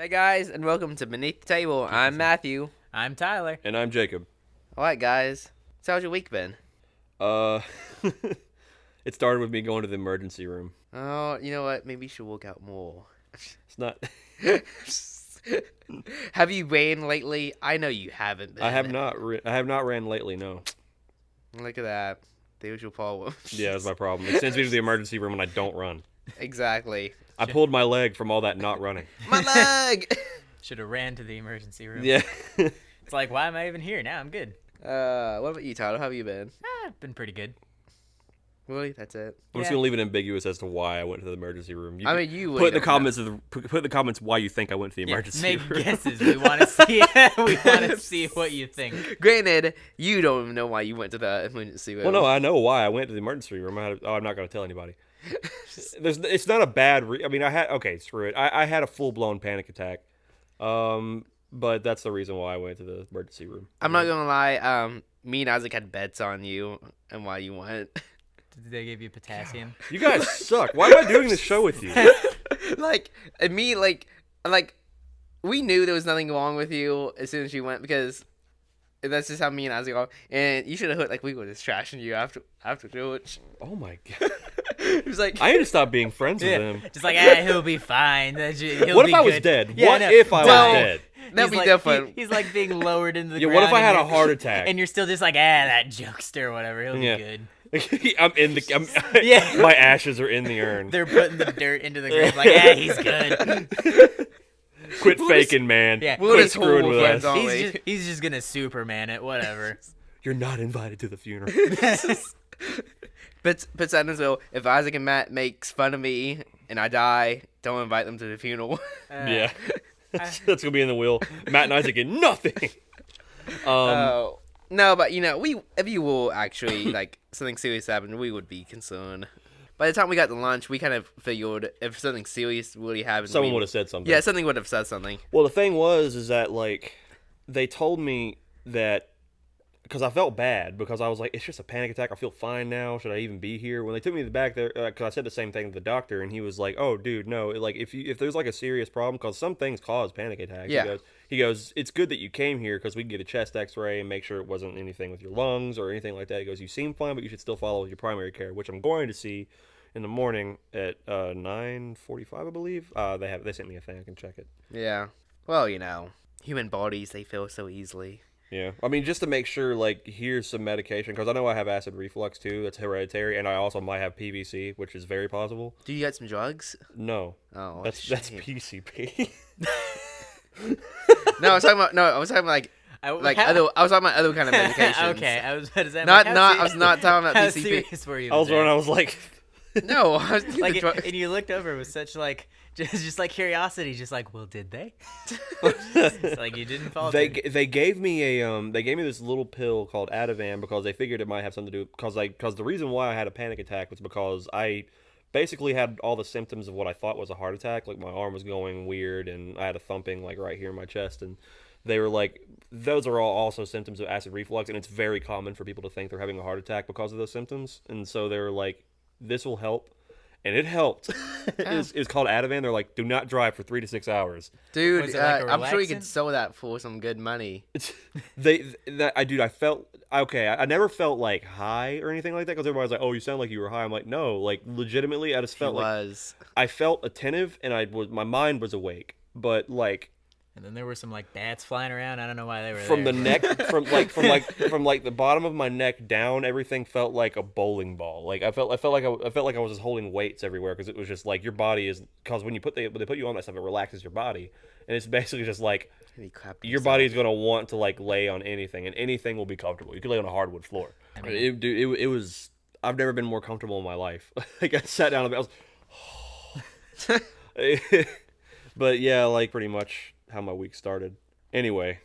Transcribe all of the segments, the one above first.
Hey guys, and welcome to Beneath the Table. I'm Matthew. I'm Tyler. And I'm Jacob. Alright guys, so how's your week been? Uh, it started with me going to the emergency room. Oh, you know what? Maybe you should work out more. It's not. Have you ran lately? I know you haven't been. I have not. I have not ran lately. No. Look at that. There's your problem. Yeah, that's my problem. It sends me to the emergency room and I don't run. Exactly. I pulled my leg from all that not running. My leg! Should have ran to the emergency room. Yeah. It's like, why am I even here? Now I'm good. What about you, Tyler? How have you been? I've been pretty good. Really? That's it? I'm just gonna leave it ambiguous as to why I went to the emergency room. I mean, you put in the comments put in the comments why you think I went to the emergency Make room. guesses. We want to see. We want to see what you think. Granted, you don't even know why you went to the emergency room. Well, no, I know why I went to the emergency room. I'm not gonna tell anybody. It's not a bad. I mean, screw it. I had a full blown panic attack. But that's the reason why I went to the emergency room. I'm not gonna lie. Me and Isaac had bets on you and why you went. Did they give you potassium? You guys suck. Why am I doing this show with you? We knew there was nothing wrong with you as soon as you went because that's just how me and Isaac are. And you should have heard we were just trashing you after George. Oh my god. It was like I need to stop being friends with him. Just like, he'll be fine. He'll What be if I was good. dead? Yeah, What no. if I was dead? That'd be like, different. He's like being lowered into the Yeah, ground. what if I had a and heart attack? And you're still just like, that jokester or whatever. He'll Yeah. be good. Yeah. My ashes are in the urn. They're putting the dirt into the grave. Like, he's good. Quit faking, man. Yeah. We're Quit just screwing with horrible friends, us. aren't we? He's just gonna Superman it. Whatever. You're not invited to the funeral. But so if Isaac and Matt makes fun of me and I die, don't invite them to the funeral. Yeah. That's gonna be in the will. Matt and Isaac get nothing. No, but if you will actually something serious happened, we would be concerned. By the time we got to lunch, we kind of figured if something serious really happened, Someone would have said something. Yeah, something would have said something. Well, the thing is that they told me that because I felt bad because I was like, it's just a panic attack. I feel fine now. Should I even be here? When they took me to the back there, because I said the same thing to the doctor, and he was like, oh, dude, no. If there's a serious problem, because some things cause panic attacks. Yeah. He goes, it's good that you came here because we can get a chest X-ray and make sure it wasn't anything with your lungs or anything like that. He goes, you seem fine, but you should still follow your primary care, which I'm going to see in the morning at 9:45, I believe. They sent me a thing. I can check it. Yeah. Well, human bodies, they fail so easily. Yeah, I mean, just to make sure, here's some medication, because I know I have acid reflux, too, that's hereditary, and I also might have PVC, which is very possible. Do you get some drugs? No. Oh, That's PCP. No, I was talking about, I was talking about other kind of medications. Okay, I was about to say. I was not talking about How PCP. serious were you? I was like... No, I was Like, and you looked over with such just curiosity, just like, well, did they? It's like you didn't fall. They gave me this little pill called Ativan because they figured it might have something to do, because the reason why I had a panic attack was because I basically had all the symptoms of what I thought was a heart attack. Like, my arm was going weird, and I had a thumping, right here in my chest, and they were like, those are all also symptoms of acid reflux, and it's very common for people to think they're having a heart attack because of those symptoms, and so they were like, this will help. And it helped. It's called Ativan. They're like, do not drive for 3 to 6 hours. Dude, Was it like a I'm sure you could relaxant? sell that for some good money. I felt okay. I never felt high or anything like that because everybody's like, oh, you sound like you were high. I'm like, no, legitimately, I just felt I felt attentive and my mind was awake, but And then there were some bats flying around. I don't know why they were from there. the neck, from the bottom of my neck down, everything felt like a bowling ball. I felt like I was just holding weights everywhere because it was just your body is, because when they put you on that stuff, it relaxes your body, and it's basically just your body is gonna want to lay on anything, and anything will be comfortable. You could lay on a hardwood floor. I mean, It was. I've never been more comfortable in my life. I sat down and I was. But yeah, pretty much how my week started. Anyway,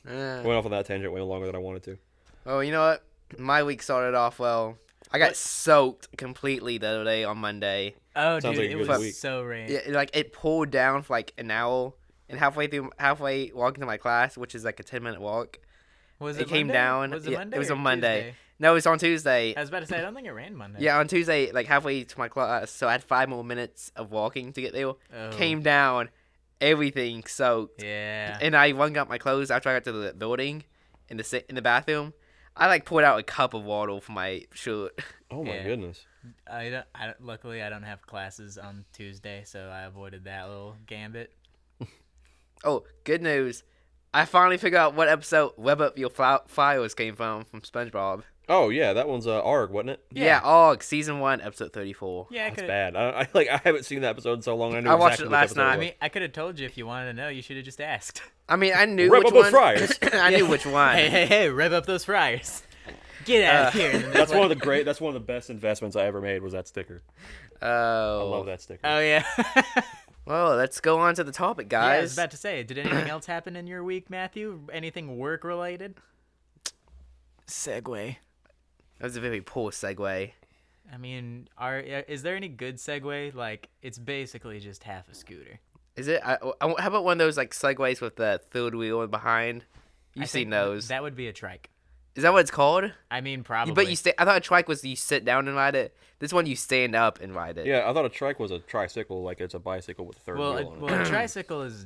went off on that tangent way longer than I wanted to. Oh, you know what? My week started off well. I got soaked completely the other day on Monday. oh, Sounds dude, like a it good was week. so rain. Yeah, it poured down for an hour, and halfway walking to my class, which is a 10-minute walk. Was It came Monday? down. Was it Yeah, Monday? it was or on Monday. Tuesday? No, it was on Tuesday. I was about to say, I don't think it ran Monday. Yeah, on Tuesday, halfway to my class, so I had 5 more minutes of walking to get there. Oh. Came down, everything soaked. Yeah. And I wrung out my clothes after I got to the building in the bathroom. I like poured out a cup of water for my shirt. Oh my Yeah. goodness. Luckily, I don't have classes on Tuesday, so I avoided that little gambit. Oh, good news. I finally figured out what episode Web Up Your Files came from SpongeBob. Oh yeah, that one's ARG, wasn't it? Yeah, ARG, Season 1, Episode 34. Yeah, I That's could. bad. I haven't seen that episode in so long. I knew I watched exactly it which last episode night. it I was. mean, I could have told you if you wanted to know. You should have just asked. I mean, I knew Rev which up those one. fryers. I knew which one. Hey, rev up those fryers. Get out of here. And then That's one of the best investments I ever made was that sticker. I Oh. love that sticker. Oh yeah. Well, let's go on to the topic, Yeah, I was guys. about to say, did anything else happen in your week, Matthew? Anything work related? Segway. That was a very poor segue. I mean, is there any good Segway? Like, it's basically just half a scooter. Is it? How about one of those like segways with the third wheel behind? You've I seen think those. That would be a trike. Is that what it's called? I mean, probably. But you stay. I thought a trike was you sit down and ride it. This one you stand up and ride it. Yeah, I thought a trike was a tricycle, like it's a bicycle with a third well, wheel on it. well, a tricycle is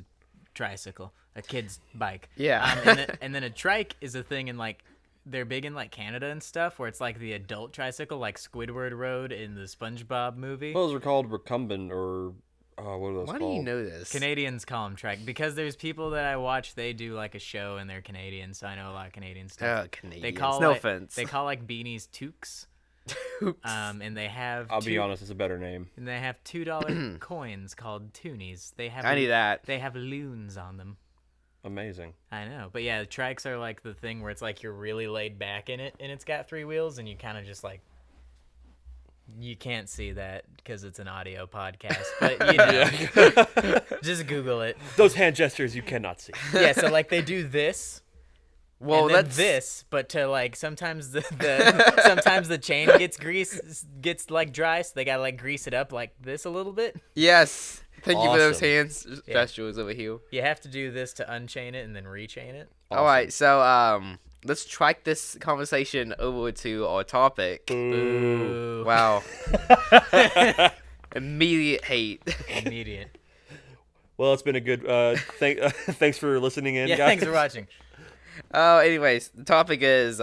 tricycle, a kid's bike. Yeah. And then a trike is a thing in like they're big in like Canada and stuff, where it's like the adult tricycle, like Squidward rode in the SpongeBob movie. Those are called recumbent or what are those Why called? do you know this? Canadians call them trike because there's people that I watch. They do like a show and they're Canadian, so I know a lot of Canadian stuff. Oh, Canadians. They call no like, offense. They call like beanies toques. And they have. I'll be honest, it's a better name. And they have $2 coins called toonies. They have. I need that. They have loons on them. Amazing. I know, but yeah, the trikes are like the thing where it's like you're really laid back in it, and it's got 3 wheels, and you kind of just like. You can't see that because it's an audio podcast, but you know, just Google it. Those hand gestures you cannot see. Yeah, so like they do this, Well, and then that's this, but to like sometimes sometimes the chain gets like dry, so they gotta like grease it up like this a little bit. Yes. Thank you for those Awesome. hands Yeah. gestures over here. You have to do this to unchain it and then rechain it. All right, so let's track this conversation over to our topic. Ooh. Wow. Immediate hate. Immediate. Well, it's been a good. Thanks for listening in, Yeah, guys. thanks for watching. Anyways, the topic is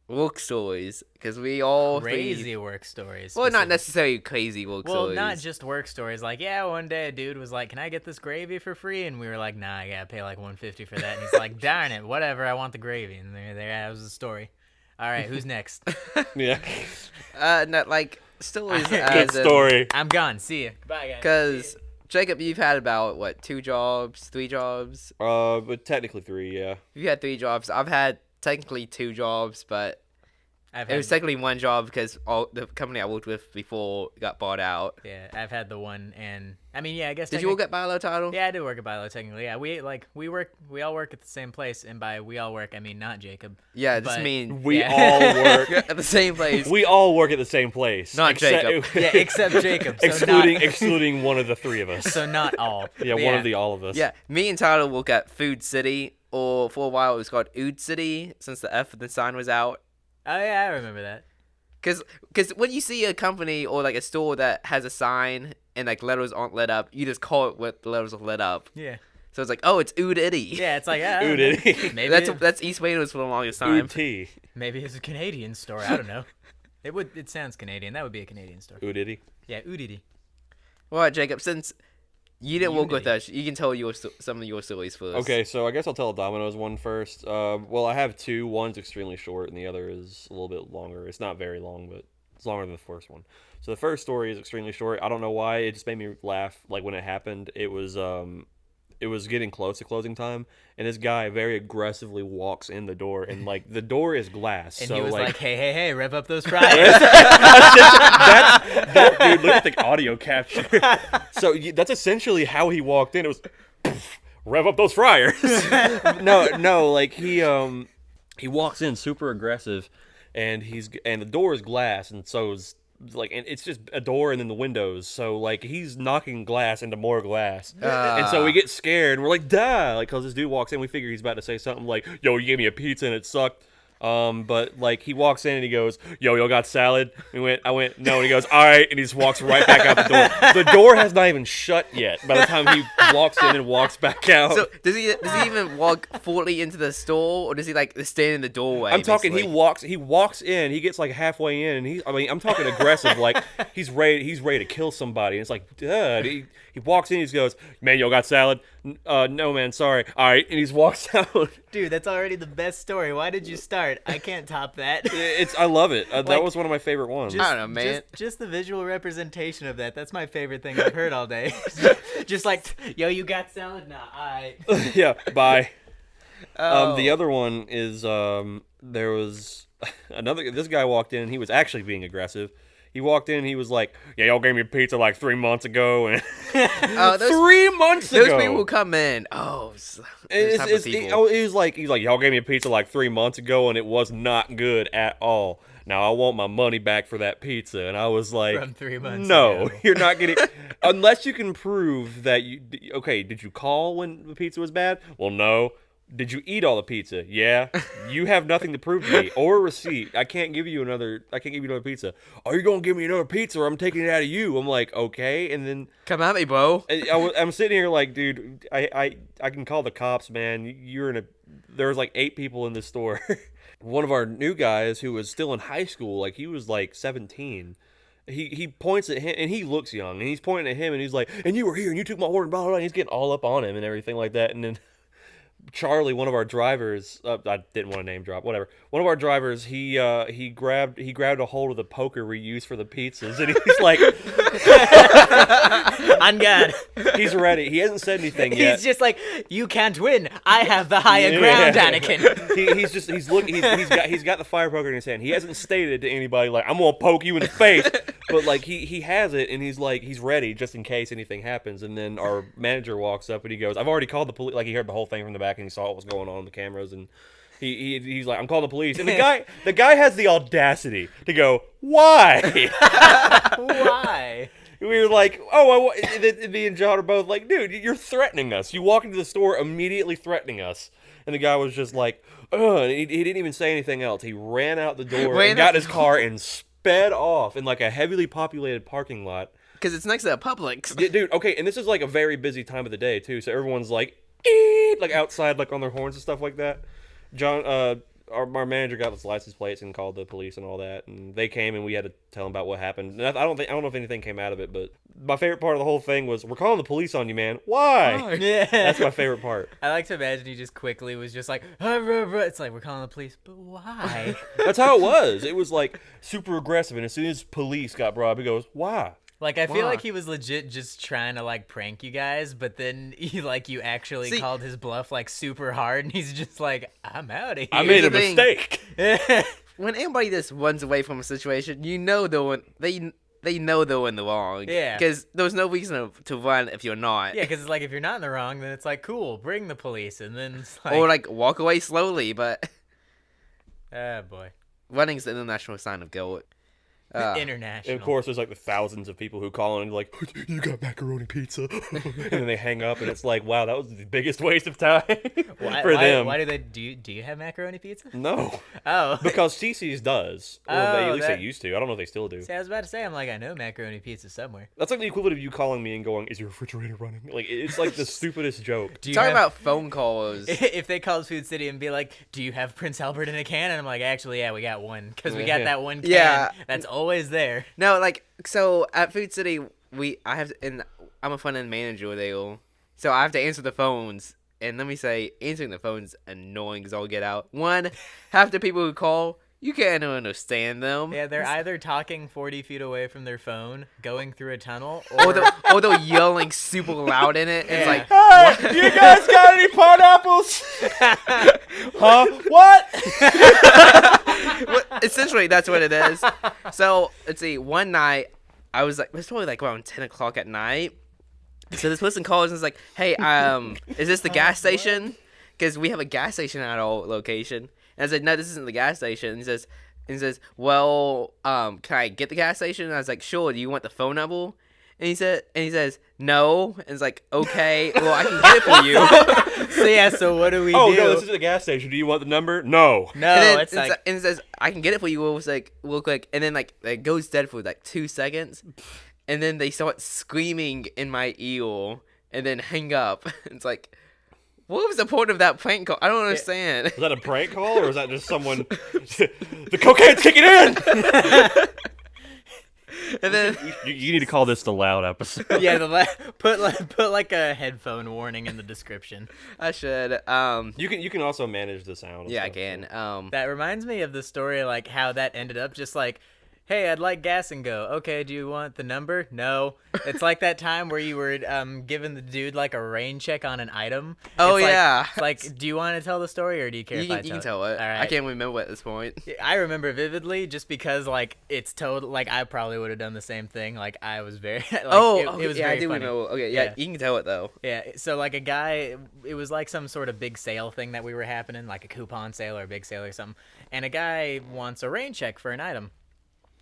work stories because we all Crazy work stories. Well, not specific- necessarily crazy work Well, stories. not just work stories. Like, yeah, one day a dude was like, "Can I get this gravy for free?" And we were like, "Nah, I gotta pay like $150 for that." And he's like, "Darn it, whatever. I want the gravy." And there was the story. All right, who's next? Yeah. Not like stories. Good story. I'm gone. See ya. Bye, guys. Because Jacob, you've had about what 2 jobs, 3 jobs? But technically 3, yeah. You've had 3 jobs. I've had technically 2 jobs, but I've it was had, technically 1 job because all the company I worked with before got bought out. yeah, I've had the one, and I mean, yeah, I guess. Did you work at Bilo Title? Yeah, I did work at Bilo technically. Yeah, we all work at the same place, and by we all work, I mean not Jacob. Yeah, just But- mean We Yeah. all work. at the same place. We all work at the same place. Not Jacob. Yeah, except Jacob. So excluding one of the 3 of us. so not all. Yeah, But one of the all of us. Yeah, me and Tyler work at Food City, or for a while it was called Ood City since the F of the sign was out. Oh yeah, I remember that. Cause when you see a company or like a store that has a sign and like letters aren't lit up, you just call it what the letters are lit up. Yeah. So it's like, oh, it's Ood Itty. Yeah, it's like Ooh, did he? maybe That's East Wales for the longest time. Tea. maybe it's a Canadian store. I don't know. It sounds Canadian. That would be a Canadian store. Ooh, did he? Yeah, Udidi. Well, right, Jacob, since you didn't work with Unity. us, you can tell some of your stories first. Okay, so I guess I'll tell a Domino's one first. Well, I have 2. One's extremely short, and the other is a little bit longer. It's not very long, but it's longer than the first one. So the first story is extremely short. I don't know why. It just made me laugh. Like when it happened, it was getting close to closing time, and this guy very aggressively walks in the door, and like the door is glass. And so he was like, like hey, rev up those fries. that dude, look at the audio capture. So that's essentially how he walked in. It was rev up those fryers. no, like he walks in super aggressive, and the door is glass, and so is like, and it's just a door and then the windows. So like he's knocking glass into more glass, and so we get scared and we're like, "Duh!" Like, cause this dude walks in, we figure he's about to say something like, "Yo, you gave me a pizza and it sucked." But like he walks in and he goes, "Yo, got salad?" I went, "No," and he goes, "All right," and he just walks right back out the door. The door has not even shut yet by the time he walks in and walks back out. So does he even walk fully into the store, or does he like stand in the doorway? I'm talking. Basically? He walks in. He gets like halfway in, and I'm talking aggressive. Like he's ready to kill somebody. And it's like, dude. He walks in. He just goes, "Man, yo, got salad?" No, man, sorry. All right, and he just walks out. Dude, that's already the best story. Why did you start? I can't top that. I love it. That Like, was one of my favorite ones. I don't know, man. Just the visual representation of that. That's my favorite thing I've heard all day. Just like, yo, you got salad? Nah, alright. Yeah, bye. Oh. The other one is there was this guy walked in and he was actually being aggressive. He walked in and he was like, "Yeah, y'all gave me a pizza like 3 months ago." And 3 months ago. Those people who come in, He was like, "Y'all gave me a pizza like 3 months ago and it was not good at all. Now I want my money back for that pizza." And I was like, From 3 months "No, ago. you're not getting unless you can prove that you okay, did you call when the pizza was bad?" "Well, no." "Did you eat all the pizza?" "Yeah." "You have nothing to prove to me or a receipt. I can't give you another pizza." "Are you going to give me another pizza or I'm taking it out of you?" I'm like, "Okay." And then come at me, bro. I'm sitting here like, dude, I can call the cops, man. There was like 8 people in the store. One of our new guys who was still in high school, like he was like 17. He points at him and he looks young and he's pointing at him and he's like, "And you were here and you took my order," blah, blah, blah. And he's getting all up on him and everything like that. And then Charlie, one of our drivers, I didn't want to name drop, whatever. One of our drivers, he grabbed a hold of the poker we use for the pizzas, and he's like, On God. he's ready. He hasn't said anything yet. He's just like, you can't win. I have the higher ground, Anakin. He's got the fire poker in his hand. He hasn't stated to anybody like, "I'm gonna poke you in the face," but like he has it, and he's ready just in case anything happens. And then our manager walks up and he goes, "I've already called the police." Like he heard the whole thing from the back and he saw what was going on the cameras, and he's like, "I'm calling the police." And the guy has the audacity to go, "Why?" Why? We were like, "Oh, me and John are both like, dude, you're threatening us. You walk into the store immediately threatening us." And the guy was just like, "Ugh," and he didn't even say anything else. He ran out the door and got in his car and sped off in like a heavily populated parking lot. Because it's next to a Publix. Yeah, dude, okay, and this is like a very busy time of the day too, so everyone's like outside, like on their horns and stuff like that. John, our manager got his license plates and called the police and all that, and they came and we had to tell them about what happened. And I don't know if anything came out of it, but my favorite part of the whole thing was, "We're calling the police on you, man. Why?" Yeah. That's my favorite part. I like to imagine he just quickly was just like, it's like, we're calling the police, but why? That's how it was. It was like super aggressive, and as soon as police got brought up, he goes, "Why?" Like, I feel Why? like he was legit just trying to, like, prank you guys, but then you actually called his bluff, like, super hard, and he's just like, "I'm out of here." I made a the thing. mistake. When anybody just runs away from a situation, you know they know they're in the wrong. Yeah. Because there's no reason to run if you're not. Yeah, because it's like, if you're not in the wrong, then it's like, cool, bring the police, and then it's like... Or like walk away slowly, but Oh, boy. running's the international sign of guilt. International. And of course, there's like the thousands of people who call in and like, "You got macaroni pizza," and then they hang up, and it's like, wow, that was the biggest waste of time for them. Why do they do you have macaroni pizza? No, Oh. because CC's does. Or at least they used to. I don't know if they still do. See, I was about to say, I'm like, I know macaroni pizza somewhere. That's like the equivalent of you calling me and going, "Is your refrigerator running?" Like, it's like the stupidest joke. Do you Talking have- about phone calls. If they called Food City and be like, "Do you have Prince Albert in a can?" And I'm like, "Actually, yeah, we got one, because we got that one can Yeah. that's always there." No, like, so at Food City, I'm a front-end manager there, so I have to answer the phones. And let me say, answering the phone's annoying as all get out. One, half the people who call, you can't understand them. Yeah, they're either talking 40 feet away from their phone, going through a tunnel, Or they're yelling super loud in it. It's like, "Hey, you guys got any pineapples?" Huh? What? essentially, that's what it is. So, let's see, one night, I was like, it was probably like around 10 o'clock at night. So this person calls and is like, "Hey, is this the gas station? Because we have a gas station at our location." And I said, "No, this isn't the gas station." And he says, "Well, can I get the gas station?" And I was like, "Sure, do you want the phone number?" And he says, no. And it's like, okay, well, I can get it for you. So yeah, so what do we do? Oh no, this is a gas station. Do you want the number? No. No, And then it's like and it says, I can get it for you. It was like, real quick. And then like it goes dead for like 2 seconds. And then they start screaming in my ear and then hang up. It's like, what was the point of that prank call? I don't understand. Was that a prank call or was that just someone? The cocaine's kicking in. And then You need to call this the loud episode. yeah, put like a headphone warning in the description. I should. You can also manage the sound. and Yeah, I stuff, can. so. That reminds me of the story, like how that ended up. Just like, hey, I'd like gas and go. Okay, do you want the number? No. It's like that time where you were giving the dude like a rain check on an item. Oh, It's like- yeah. it's like, do you want to tell the story or do you care if I You can tell it. All right. I can't remember at this point. I remember vividly just because like it's total. Like I probably would have done the same thing. Like I was very. Like, it was yeah, very I do funny. remember. Okay, yeah, Yeah. you can tell it though. Yeah, so like a guy, it was like some sort of big sale thing that we were happening, like a coupon sale or a big sale or something. And a guy wants a rain check for an item.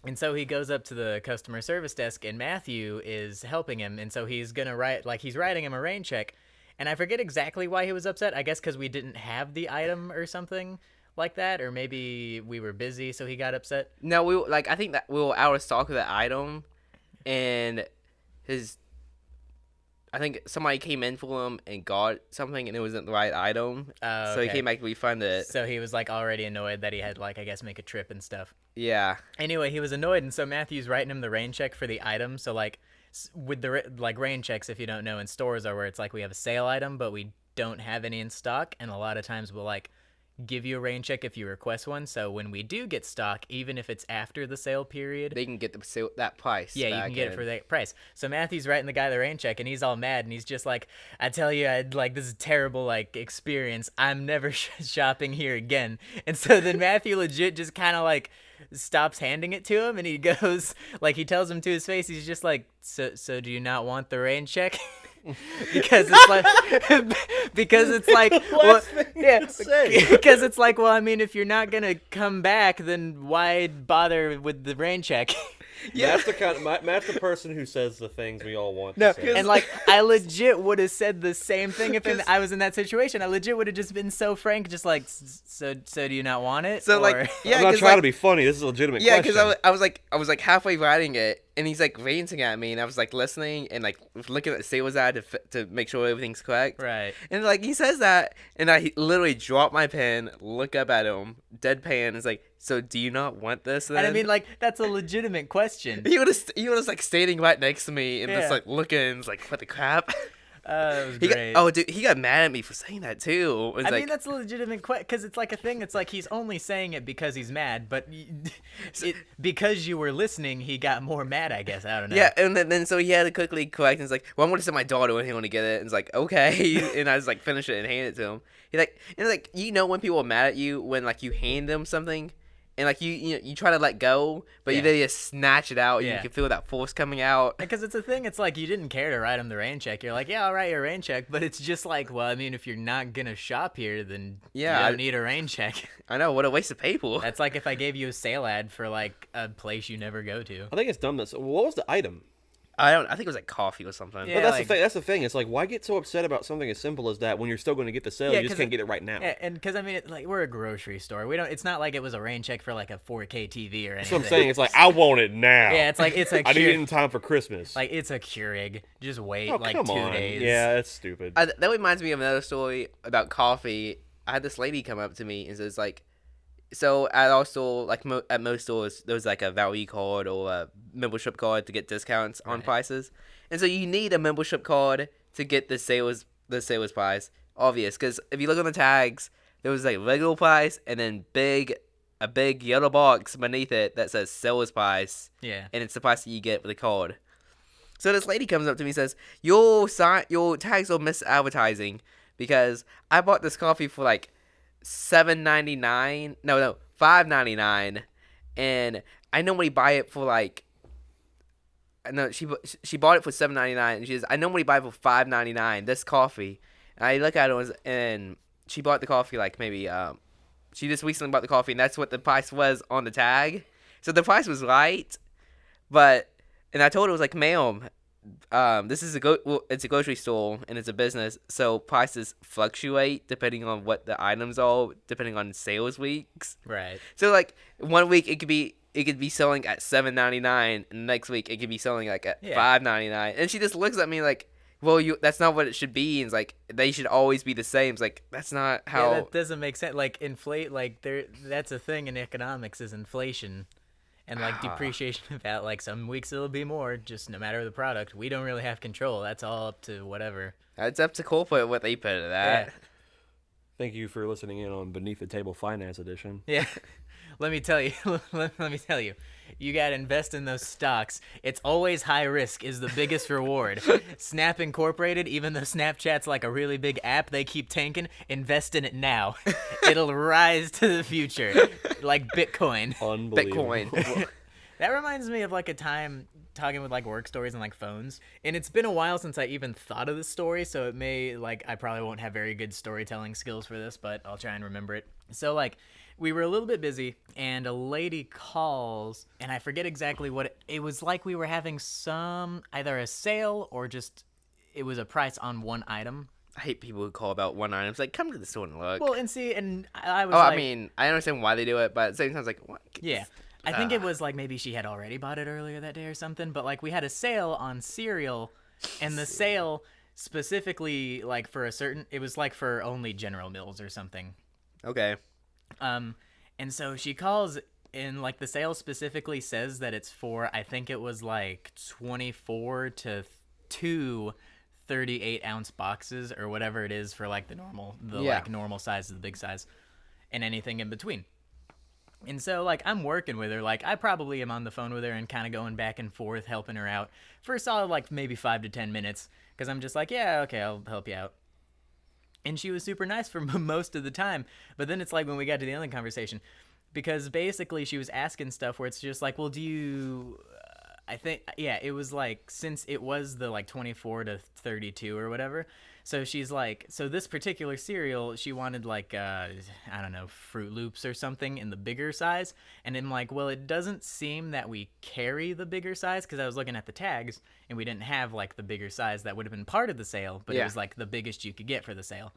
And so he goes up to the customer service desk and Matthew is helping him. And so he's going to he's writing him a rain check. And I forget exactly why he was upset. I guess because we didn't have the item or something like that. Or maybe we were busy, so he got upset. No, I think that we were out of stock of that item, and I think somebody came in for him and got something, and it wasn't the right item. Oh, So he okay. came back to refund it. So he was like already annoyed that he had like, I guess, make a trip and stuff. Yeah. Anyway, he was annoyed, and so Matthew's writing him the rain check for the item. So like, with the like rain checks, if you don't know, in stores are where it's like we have a sale item, but we don't have any in stock, and a lot of times we'll like give you a rain check if you request one. So when we do get stock, even if it's after the sale period, They can get that price. yeah, you back can get it in. for that price. So Matthew's writing the guy the rain check, and he's all mad, and he's just like, "I tell you, this is a terrible like experience. I'm never shopping here again." And so then Matthew legit just kind of like stops handing it to him, and he goes like he tells him to his face. He's just like, "So do you not want the rain check?" Because it's like because it's like, well, I mean, if you're not gonna come back, then why bother with the rain check? Yeah, Matt's the person who says the things we all want. No, to say. and like I legit would have said the same thing if I was in that situation. I legit would have just been so frank, just like, so do you not want it? So Or- like, yeah, I'm not 'cause, trying like, to be funny. This is a legitimate yeah, question. because I was like halfway writing it, and he's like ranting at me, and I was like listening and like looking at the sales ad to make sure everything's correct. right. And like he says that, and I literally drop my pen, look up at him, deadpan. It's like, so do you not want this? Then? And I mean, like, that's a legitimate question. he was like standing right next to me and Yeah. just like looking, it's like, what the crap? It was He great. dude, he got mad at me for saying that too. It's I like, mean, that's a legitimate question because it's like a thing. It's like he's only saying it because he's mad, but because you were listening, he got more mad. I guess I don't know. yeah, and then so he had to quickly correct. And it's like, well, I'm going to send my daughter when he want to get it. And it's like, okay, and I just like finish it and hand it to him. He like, and like, when people are mad at you when like you hand them something. And like you try to let go, but Yeah. they just snatch it out. And Yeah. you can feel that force coming out. Because it's a thing, it's like you didn't care to write him the rain check. You're like, yeah, I'll write you a rain check. But it's just like, well, I mean, if you're not going to shop here, then Yeah, you I- don't need a rain check. I know, what a waste of paper. That's like if I gave you a sale ad for like a place you never go to. I think it's dumb. What was the item? I think it was like coffee or something. Yeah. But that's like- the thing. That's the thing. It's like, why get so upset about something as simple as that when you're still going to get the sale? Yeah, You just 'cause can't get it right now. And because I mean, like we're a grocery store. We don't. It's not like it was a rain check for like a 4K TV or anything. That's what I'm saying. It's like, I want it now. Yeah, it's like it's a I need it Keurig. in time for Christmas. Like it's a Keurig. Just wait oh, like come 2 on. days. Yeah, that's stupid. That reminds me of another story about coffee. I had this lady come up to me and says like, so at our store, like at most stores, there was like a value card or a membership card to get discounts on Right. prices, and so you need a membership card to get the sales price. Obvious, because if you look on the tags, there was like regular price and then a big yellow box beneath it that says sales price, Yeah. and it's the price that you get with the card. So this lady comes up to me and says, your tags are misadvertising because I bought this coffee for like $7.99. No, $5.99, and I normally buy it for like. No, she bought it for $7.99, and she says, I normally buy it for $5.99. This coffee, and I look at it and she bought the coffee like maybe she just recently bought the coffee, and that's what the price was on the tag. So the price was right, and I told her, I was like, ma'am, this is it's a grocery store and it's a business, so prices fluctuate depending on what the items are, depending on sales weeks. Right. So like 1 week it could be selling at $7.99, and next week it could be selling like at $5.99. And she just looks at me like, well, that's not what it should be. And it's like, they should always be the same. It's like, that's not how. Yeah, that doesn't make sense. Like that's a thing in economics is inflation. And like depreciation of that, like some weeks it'll be more, just no matter the product. We don't really have control. That's all up to whatever. It's up to corporate what they put into that. Yeah. Thank you for listening in on Beneath the Table Finance Edition. Yeah. Let me tell you. Let me tell you. You got to invest in those stocks. It's always high risk is the biggest reward. Snap Incorporated, even though Snapchat's like a really big app, they keep tanking. Invest in it now. It'll rise to the future. Like Bitcoin. Unbelievable. Bitcoin. That reminds me of like a time talking with like work stories and like phones. And it's been a while since I even thought of this story, so it may like I probably won't have very good storytelling skills for this, but I'll try and remember it. So like we were a little bit busy and a lady calls and I forget exactly what it was like we were having some either a sale or just it was a price on one item. I hate people who call about one item. It's like, come to the store and look. Well, and see, and I was I mean, I understand why they do it, but at the same time, it's like, what? Yeah. I think it was like maybe she had already bought it earlier that day or something, but like we had a sale on cereal, and the sale specifically like for a certain, it was like for only General Mills or something. Okay. And so she calls and like the sale specifically says that it's for, I think it was like 24 to 2 38-ounce boxes or whatever it is for like the like normal size to the big size and anything in between. And so, like, I'm working with her. Like, I probably am on the phone with her and kind of going back and forth, helping her out for a solid, like, maybe 5 to 10 minutes. Because I'm just like, yeah, okay, I'll help you out. And she was super nice for most of the time. But then it's like when we got to the end of the conversation. Because basically she was asking stuff where it's just like, well, do you... I think, yeah, it was like, since it was the, like, 24 to 32 or whatever... So she's like, so this particular cereal, she wanted like, I don't know, Fruit Loops or something in the bigger size. And I'm like, well, it doesn't seem that we carry the bigger size because I was looking at the tags and we didn't have like the bigger size that would have been part of the sale, but it was like the biggest you could get for the sale.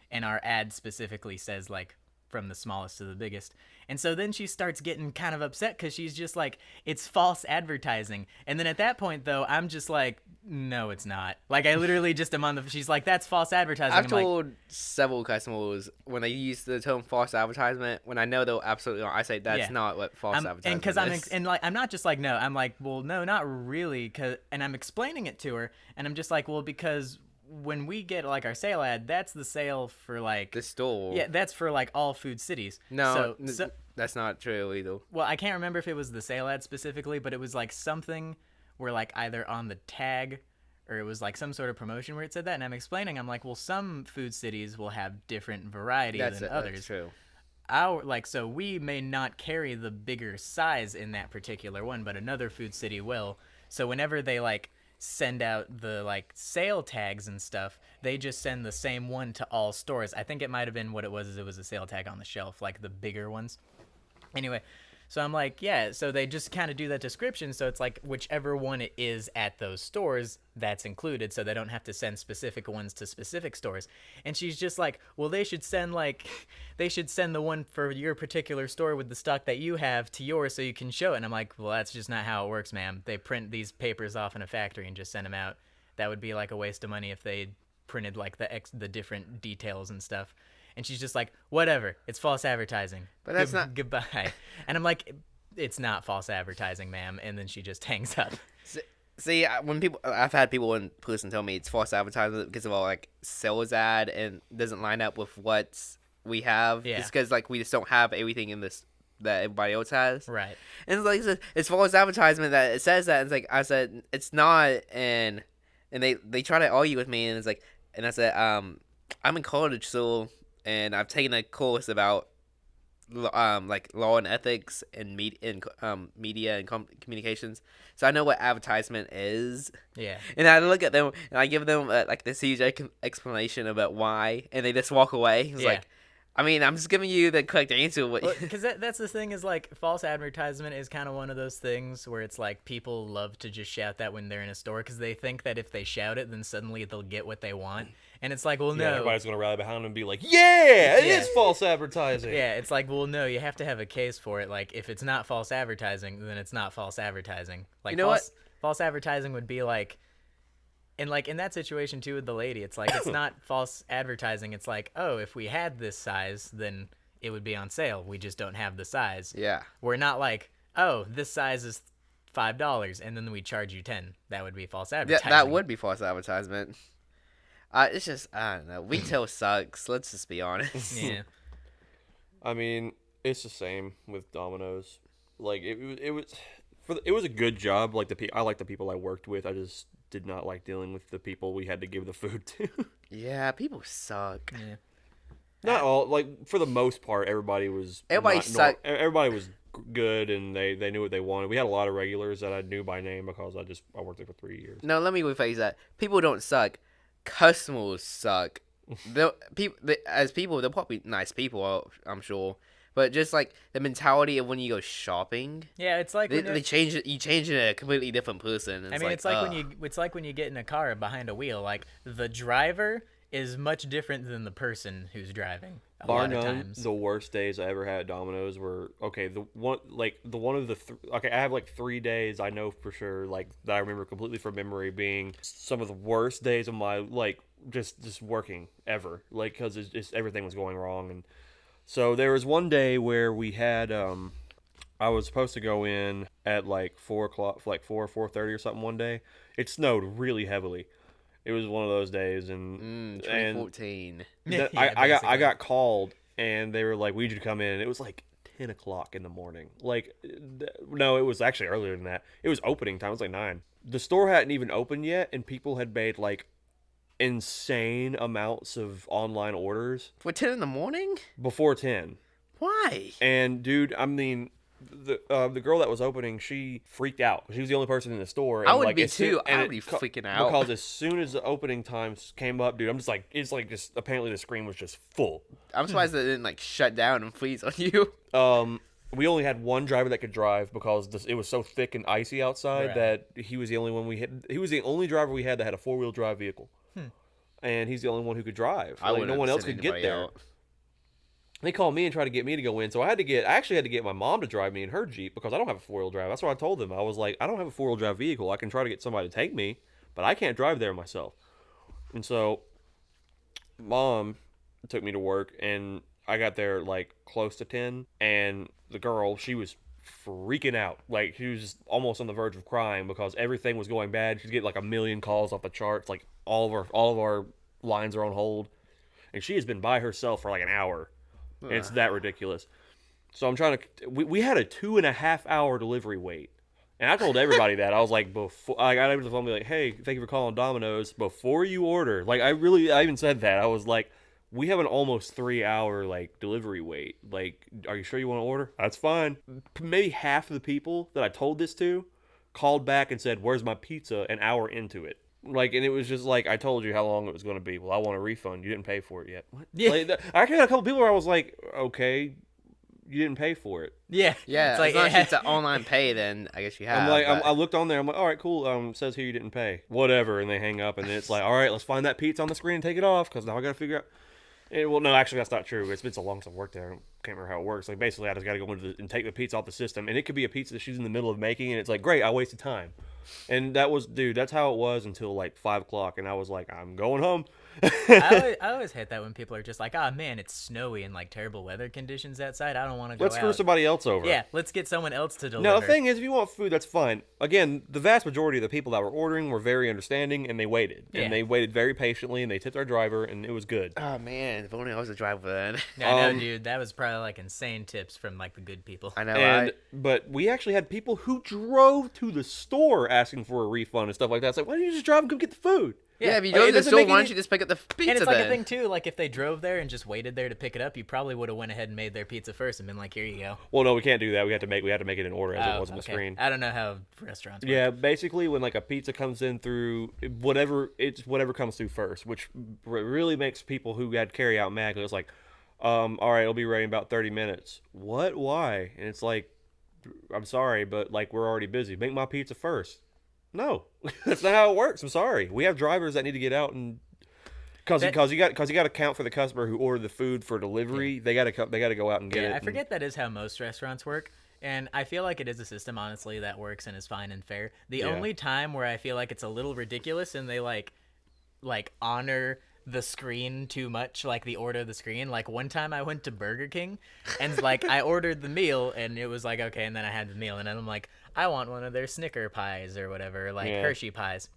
And our ad specifically says like from the smallest to the biggest. And so then she starts getting kind of upset because she's just like, it's false advertising. And then at that point, though, I'm just like, no, it's not. Like, I literally just am on the... She's like, that's false advertising. I've told several customers when they use the term false advertisement, when I know they'll absolutely not, I say that's not what false advertisement is. And like, I'm not just like, no. I'm like, well, no, not really. And I'm explaining it to her, and I'm just like, well, because... when we get like our sale ad, that's the sale for like the store. Yeah, that's for like all food cities. No, that's not true either. Well, I can't remember if it was the sale ad specifically, but it was like something where like either on the tag or it was like some sort of promotion where it said that. And I'm explaining, I'm like, well, some food cities will have different variety than others. That's true. So we may not carry the bigger size in that particular one, but another food city will. So whenever they like send out the like sale tags and stuff, they just send the same one to all stores. I think it might have been what it was is it was a sale tag on the shelf, like the bigger ones. Anyway, so I'm like, yeah, so they just kind of do that description, so it's like whichever one it is at those stores, that's included, so they don't have to send specific ones to specific stores. And she's just like, well, they should send the one for your particular store with the stock that you have to yours so you can show it. And I'm like, well, that's just not how it works, ma'am. They print these papers off in a factory and just send them out. That would be like a waste of money if they printed like the different details and stuff. And she's just like, whatever, it's false advertising. But that's not... Goodbye. And I'm like, it's not false advertising, ma'am. And then she just hangs up. See, I've had people in person tell me it's false advertising because of all like sales ad and doesn't line up with what we have. Yeah. It's because like we just don't have everything in this that everybody else has. Right. And it's like it's false advertisement that it says that. And it's like I said it's not, and they try to argue with me, and it's like, and I said I'm in college, so. And I've taken a course about like law and ethics and media and communications, so I know what advertisement is. Yeah. And I look at them and I give them like this huge explanation about why, and they just walk away. It's like, I mean, I'm just giving you the correct answer. Because that's the thing is like false advertisement is kind of one of those things where it's like people love to just shout that when they're in a store because they think that if they shout it, then suddenly they'll get what they want. And it's like, well, Yeah, no. everybody's gonna rally behind them and be like, "Yeah, it is false advertising." Yeah, it's like, well, no, you have to have a case for it. Like, if it's not false advertising, then it's not false advertising. Like, You know what? False advertising would be like, and like in that situation too with the lady, it's like it's not false advertising. It's like, oh, if we had this size, then it would be on sale. We just don't have the size. Yeah. We're not like, oh, this size is $5, and then we charge you 10. That would be false advertising. That would be false advertisement. It's just, I don't know. Retail sucks. Let's just be honest. Yeah. I mean, it's the same with Domino's. Like it was a good job. Like I like the people I worked with. I just did not like dealing with the people we had to give the food to. Yeah, people suck. Yeah. Not all. Like for the most part, everybody was. Everybody was good, and they knew what they wanted. We had a lot of regulars that I knew by name because I worked there for 3 years. No, let me rephrase that. People don't suck. Customers suck. They're probably nice people, I'm sure. But just like the mentality of when you go shopping, Yeah, it's like they change it. You change into a completely different person. it's like when you get in a car behind a wheel. Like the driver is much different than the person who's driving. Bar none, the worst days I ever had at Domino's were okay. I have like 3 days I know for sure, like that I remember completely from memory being some of the worst days of my just working ever, like because it's just everything was going wrong. And so there was one day where we had I was supposed to go in at like 4:00, like 4:30 or something one day. It snowed really heavily. It was one of those days, and 2014. I got called, and they were like, "We need you to come in." And it was like 10 o'clock in the morning. Like, no, it was actually earlier than that. It was opening time. It was like 9. The store hadn't even opened yet, and people had made like insane amounts of online orders For 10 in the morning? before 10. Why? And dude, I mean, the girl that was opening, she freaked out. She was the only person in the store. And I would like, be too. I would be freaking out. Because as soon as the opening times came up, dude, I'm just like, it's like just apparently the screen was just full. I'm surprised they didn't like shut down and freeze on you. We only had one driver that could drive because it was so thick and icy outside Right. that he was the only one we had. He was the only driver we had that had a 4-wheel drive vehicle, and he's the only one who could drive. I Like, no one else could get there. They called me and tried to get me to go in, so I actually had to get my mom to drive me in her Jeep because I don't have a 4-wheel drive. That's what I told them. I was like, I don't have a 4-wheel drive vehicle. I can try to get somebody to take me, but I can't drive there myself. And so, Mom took me to work, and I got there like close to 10, and the girl, she was freaking out. Like, she was just almost on the verge of crying because everything was going bad. She'd get like a million calls off the charts. Like, all of our lines are on hold, and she has been by herself for like an hour. It's that ridiculous. So I'm trying to. We had a 2.5 hour delivery wait, and I told everybody that. I was like, before I got over the phone, and be like, "Hey, thank you for calling Domino's. Before you order, like, I even said that. I was like, we have an almost 3-hour like delivery wait. Like, are you sure you want to order? That's fine." Maybe half of the people that I told this to called back and said, "Where's my pizza?" An hour into it. Like, and it was just like, I told you how long it was going to be. Well, I want a refund. You didn't pay for it yet. What? Yeah. Like, I actually had a couple people where I was like, okay, you didn't pay for it. Yeah. Yeah, It's like, as long as it's an online pay, then I guess you have. I'm like, but- I looked on there. I'm like, all right, cool. Says here you didn't pay. Whatever. And they hang up, and then it's like, all right, let's find that pizza on the screen and take it off because now I got to figure out. Well, no, actually, that's not true. It's been so long since I worked there. I can't remember how it works. Like, basically, I just got to go and take the pizza off the system. And it could be a pizza that she's in the middle of making, and it's like, great, I wasted time. And that's how it was until like 5 o'clock. And I was like, I'm going home. I always hate that when people are just like, "Ah, man, it's snowy and like terrible weather conditions outside. I don't want to go Let's screw out." somebody else over. Yeah, let's get someone else to deliver. Now, the thing is, if you want food, that's fine. Again, the vast majority of the people that were ordering were very understanding, and they waited. Yeah. And they waited very patiently, and they tipped our driver, and it was good. Oh man, if only I was a driver then. I know, dude. That was probably like insane tips from like the good people. I know. But we actually had people who drove to the store asking for a refund and stuff like that. It's like, why don't you just drive and come get the food? Yeah, if you Like, go it to the doesn't store, make why any- don't you just pick up the pizza And it's like then? a thing too. Like if they drove there and just waited there to pick it up, you probably would have went ahead and made their pizza first and been like, "Here you go." Well, no, we can't do that. We had to make it in order as it was on the Okay. screen. I don't know how restaurants work. Yeah, basically when like a pizza comes in through whatever comes through first, which really makes people who had carry out mad. 'Cause it's like, All right, it'll be ready in about 30 minutes. What? Why? And it's like, I'm sorry, but like we're already busy. Make my pizza first. No, that's not how it works. I'm sorry. We have drivers that need to get out and because you got to count for the customer who ordered the food for delivery. Yeah. They got to go out and get it. I forget that is how most restaurants work. And I feel like it is a system, honestly, that works and is fine and fair. The only time where I feel like it's a little ridiculous and they like honor the screen too much, like the order of the screen. Like one time I went to Burger King and like I ordered the meal and it was like, okay, and then I had the meal and then I'm like, I want one of their Snicker pies or whatever, like Hershey pies.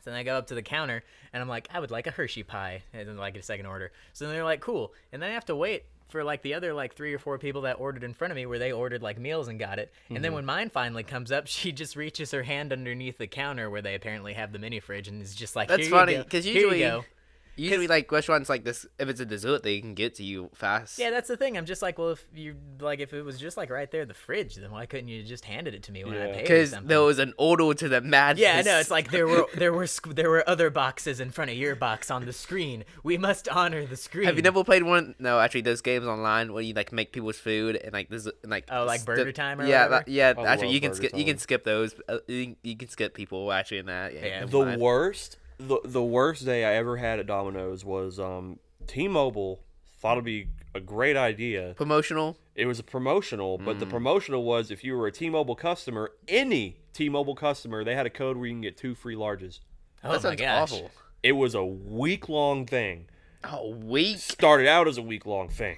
So then I go up to the counter and I'm like, I would like a Hershey pie, and then like a second order. So then they're like, cool. And then I have to wait for like the other like 3 or 4 people that ordered in front of me where they ordered like meals and got it. And then when mine finally comes up, she just reaches her hand underneath the counter where they apparently have the mini fridge and is just like, That's here funny you go. because Here you usually go. Usually, like restaurants like this, if it's a dessert, they can get to you fast. Yeah, that's the thing. I'm just like, well, if it was just like right there in the fridge, then why couldn't you just handed it to me when I paid? Because there was an order to the madness. Yeah, I know. It's like there were other boxes in front of your box on the screen. We must honor the screen. Have you never played one? No, actually, those games online where you like make people's food and like this like like Burger Time or whatever? I Actually, love you can Burger skip. You Time. can skip those. You can skip people actually in that. Yeah. The worst. The worst day I ever had at Domino's was T-Mobile thought it'd be a great idea. Promotional. It was a promotional, but the promotional was if you were a T-Mobile customer, any T-Mobile customer, they had a code where you can get 2 free larges. Oh That my sounds gosh. awful. It was a week-long thing. Oh, week. Started out as a week-long thing.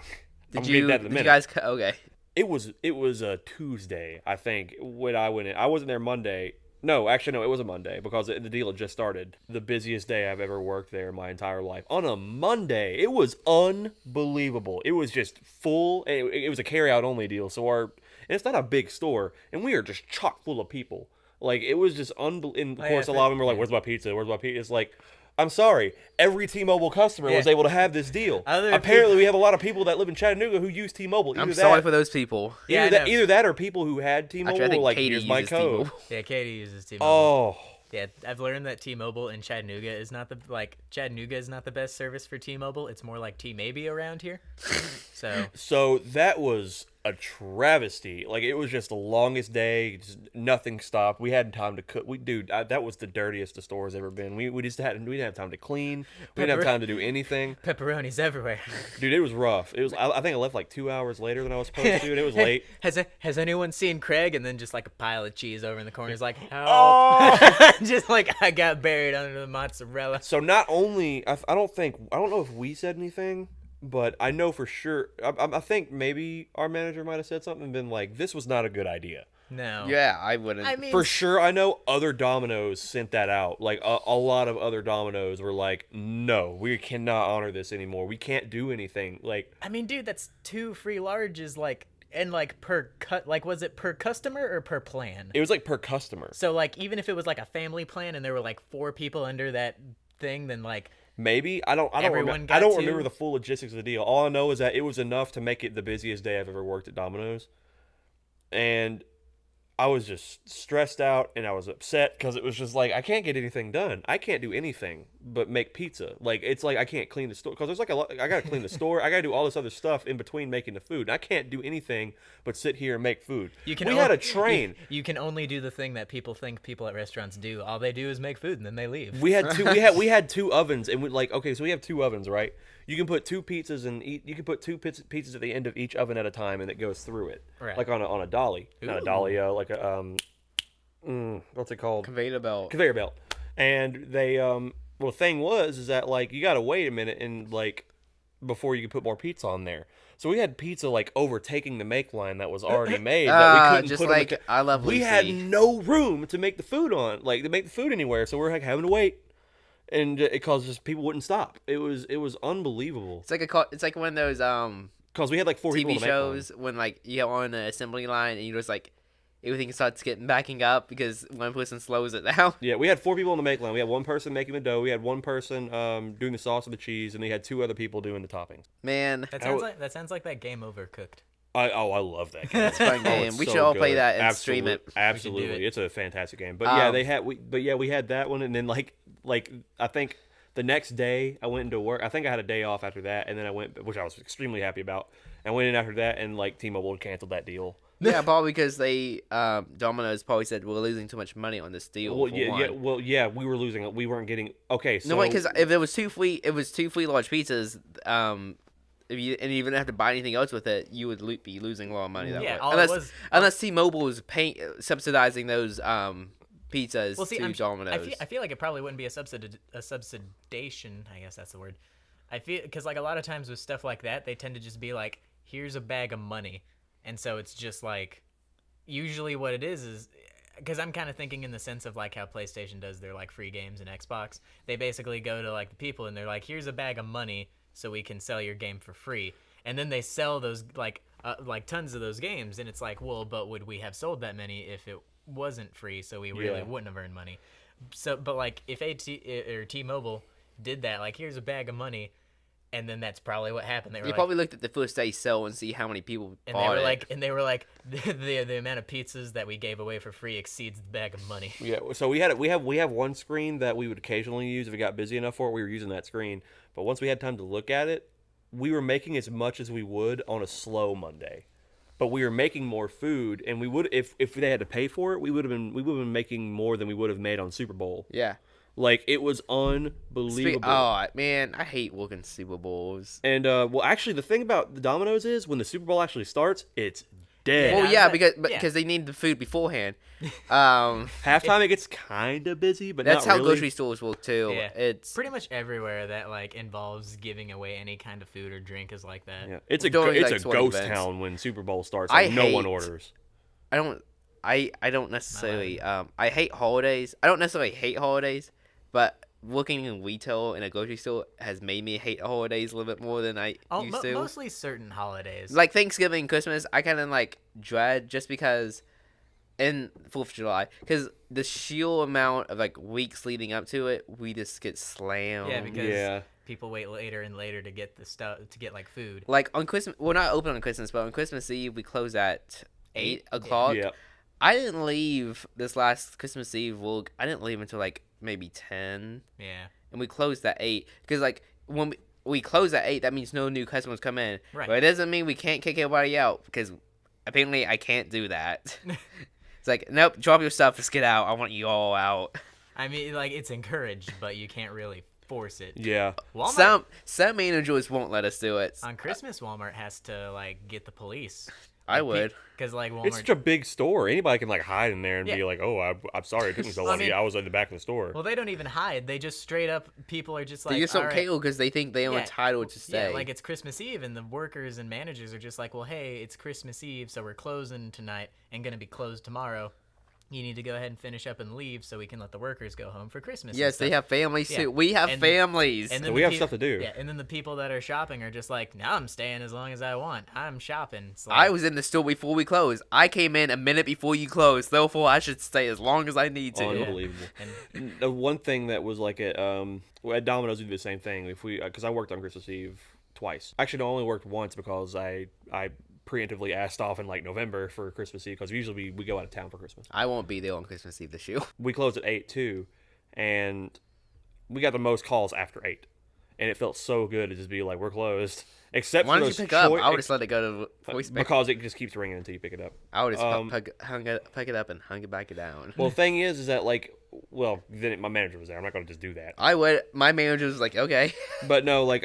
Did you guys? Okay. It was a Tuesday, I think, when I went in. I wasn't there Monday. No, actually, no, it was a Monday because the deal had just started. The busiest day I've ever worked there in my entire life. On a Monday, it was unbelievable. It was just full. It was a carry-out only deal. So and it's not a big store, and we are just chock full of people. Like, it was just unbelievable. And of course, a lot of them were like, "Where's my pizza? Where's my pizza?" It's like, I'm sorry, every T-Mobile customer was able to have this deal. Apparently, we have a lot of people that live in Chattanooga who use T-Mobile. I'm sorry for those people. Either that or people who had T-Mobile Actually, I think were like, Katie here's my uses code. T-Mobile. Yeah, Katie uses T-Mobile. Oh. Yeah, I've learned that T-Mobile in Chattanooga is not Chattanooga is not the best service for T-Mobile. It's more like T-Maybe around here. So that was a travesty. Like, it was just the longest day. Just nothing stopped. We hadn't time to cook. That was the dirtiest the store's ever been. We didn't have time to clean. We didn't have time to do anything. pepperonis everywhere. Dude, it was rough. It was. I think I left like 2 hours later than I was supposed to, and it was late. Has anyone seen Craig? And then just like a pile of cheese over in the corner. He's like, help. Oh! Just like I got buried under the mozzarella. So not only I don't know if we said anything, but I know for sure. I think maybe our manager might have said something and been like, "This was not a good idea." No. Yeah, I wouldn't. I mean, For sure, I know other Domino's sent that out. Like a lot of other Domino's were like, "No, we cannot honor this anymore. We can't do anything." Like, I mean, dude, that's 2 free larges, like, and like per cut. Like, was it per customer or per plan? it was like per customer. So like, even if it was like a family plan and there were like 4 people under that thing, then like. Maybe I don't Everyone got I don't to? remember the full logistics of the deal. All I know is that it was enough to make it the busiest day I've ever worked at Domino's, and I was just stressed out and I was upset because it was just like I can't get anything done. I can't do anything but make pizza. Like, it's like I can't clean the store because there's like a lot. I gotta clean the store. I gotta do all this other stuff in between making the food. And I can't do anything but sit here and make food. We had a train. You can only do the thing that people think people at restaurants do. All they do is make food and then they leave. We had two ovens and so we have 2 ovens, right? You can put 2 pizzas you can put 2 pizzas at the end of each oven at a time and it goes through it. Right. Like on a dolly. Not a dolly, like a what's it called? Conveyor belt. Conveyor belt. And they the thing is that like you got to wait a minute and like before you can put more pizza on there. So we had pizza like overtaking the make line that was already made that we couldn't just put like on I Love Lucy. We had no room to make the food anywhere, so we're like having to wait. And because just people wouldn't stop. It was unbelievable. It's like one of those Because we had like 4 people TV to make one. shows when like you get on an assembly line and you just like everything starts backing up because one person slows it down. Yeah, we had 4 people on the make line. We had 1 person making the dough. We had 1 person doing the sauce and the cheese, and we had 2 other people doing the toppings. Man, That sounds like that game Overcooked. I love that game. it's a fun game. It's We so should all play good. that and stream it. Absolutely, it. it's a fantastic game. But yeah, we had that one, and then like I think The next day, I went into work. I think I had a day off after that, and then I went, which I was extremely happy about. I went in after that, and like T-Mobile canceled that deal. Yeah, probably because they Domino's probably said we're losing too much money on this deal. Well, yeah, we were losing. We weren't getting. Okay, so no, wait, because if it was two free large pizzas, if you even have to buy anything else with it, you would be losing a lot of money that way. Unless T-Mobile was subsidizing those pizzas to Domino's. I feel like it probably wouldn't be a subsidization. I guess that's the word. I feel because like a lot of times with stuff like that, they tend to just be like, here's a bag of money. And so it's just like, usually what it is because I'm kind of thinking in the sense of like how PlayStation does their like free games and Xbox. They basically go to like the people and they're like, here's a bag of money so we can sell your game for free. And then they sell those like tons of those games. And it's like, well, but would we have sold that many if it wasn't free? So we really wouldn't have earned money. So, but like if T-Mobile did that, like here's a bag of money. And then that's probably what happened. They probably looked at the first day sell and see how many people bought it. And they were like, the amount of pizzas that we gave away for free exceeds the bag of money. Yeah, so we have one screen that we would occasionally use if it got busy enough for it. We were using that screen, but once we had time to look at it, we were making as much as we would on a slow Monday. But we were making more food, and we would if they had to pay for it, we would have been making more than we would have made on Super Bowl. Yeah. Like, it was unbelievable. Oh, man, I hate working Super Bowls. And, well, actually, the thing about the Domino's is when the Super Bowl actually starts, it's dead. Well, yeah, because they need the food beforehand. Halftime, it gets kind of busy, but that's not how really. Grocery stores work, too. Yeah. It's pretty much everywhere that, like, involves giving away any kind of food or drink is like that. Yeah. It's a ghost town when Super Bowl starts. No one orders. I don't necessarily I hate holidays. I don't necessarily hate holidays, but working in retail in a grocery store has made me hate holidays a little bit more than I used to. Mostly certain holidays. Like Thanksgiving and Christmas, I kind of like dread just because, and 4th of July, because the sheer amount of like weeks leading up to it, we just get slammed. Yeah, because people wait later and later to get the stuff, to get like food. Like on Christmas, we're not open on Christmas, but on Christmas Eve, we close at 8 o'clock. Yeah. I didn't leave this last Christmas Eve. Well, I didn't leave until like maybe 10. Yeah. And we closed at 8 because like when we close at 8, that means no new customers come in. Right. But it doesn't mean we can't kick everybody out because apparently I can't do that. It's like, nope, drop your stuff, let's get out. I want you all out. I mean, like it's encouraged, but you can't really force it. Yeah. Walmart, some managers won't let us do it. on Christmas, Walmart has to like get the police. I would. Because like Walmart. It's such a big store. Anybody can like hide in there and be like, "Oh, I'm sorry, it took me so long. I was in the back of the store." Well, they don't even hide. They just straight up. People are just like, they just don't care because they think they are entitled to stay. Yeah, like it's Christmas Eve, and the workers and managers are just like, "Well, hey, it's Christmas Eve, so we're closing tonight and gonna be closed tomorrow. You need to go ahead and finish up and leave so we can let the workers go home for Christmas." Yes, they have families too. We have families. And so we have stuff to do. Yeah, and then the people that are shopping are just like, "No, I'm staying as long as I want. I'm shopping." So I was in the store before we closed. I came in a minute before you closed. Therefore, I should stay as long as I need to. Unbelievable. And the one thing that was like at Domino's, we do the same thing. If because I worked on Christmas Eve twice. Actually, I only worked once because I preemptively asked off in like November for Christmas Eve because usually we go out of town for Christmas. I won't be there on Christmas Eve this year. We closed at 8 too, and we got the most calls after 8, and it felt so good to just be like, we're closed. Except why for don't you pick up? I would just let it go to voicemail because it just keeps ringing until you pick it up. I would just pick it up and hung it back down. Well, the thing is that like, well, then my manager was there. I'm not going to just do that. I would. My manager was like, okay. But no, like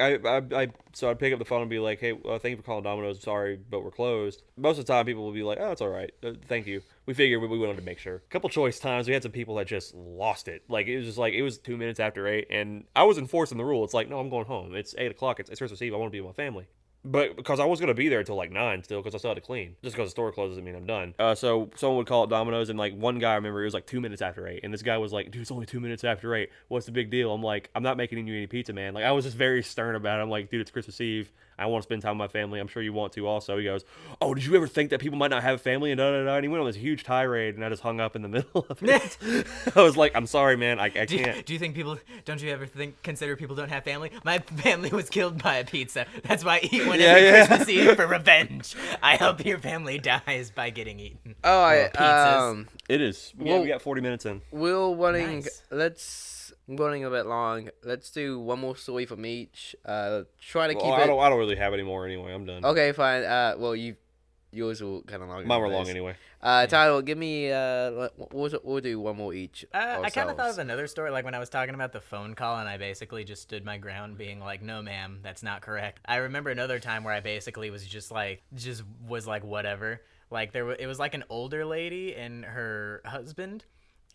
so I'd pick up the phone and be like, hey, thank you for calling Domino's. Sorry, but we're closed. Most of the time, people will be like, oh, it's all right. Thank you. We figured we wanted to make sure. A couple choice times, we had some people that just lost it. Like it was just like it was 2 minutes after 8, and I was enforcing the rule. It's like, no, I'm going home. It's 8 o'clock. It's Christmas Eve. I want to be with my family. But because I was going to be there until like 9 still because I still had to clean. Just because the store closes doesn't mean I'm done. So someone would call it Domino's, and like one guy, I remember, it was like 2 minutes after 8. And this guy was like, dude, it's only 2 minutes after 8. What's the big deal? I'm like, I'm not making you any pizza, man. Like I was just very stern about it. I'm like, dude, it's Christmas Eve. I want to spend time with my family. I'm sure you want to also. He goes, oh, did you ever think that people might not have a family? And da-da-da. And he went on this huge tirade, and I just hung up in the middle of it. I was like, I'm sorry, man. I can't. Do you think don't you ever consider people don't have family? My family was killed by a pizza. That's why I eat one every Christmas Eve for revenge. I hope your family dies by getting eaten. Oh, pizzas. It is. We got 40 minutes in. We're running. Nice. I'm going a bit long. Let's do one more story from each. Try to keep I it. don't really have any more anyway. I'm done. Okay, fine. Well, yours will kind of long. Mine were long anyway. Title, give me. We'll do one more each. I kind of thought of another story, like when I was talking about the phone call, and I basically just stood my ground, being like, "No, ma'am, that's not correct." I remember another time where I basically was just like, whatever. Like it was like an older lady and her husband,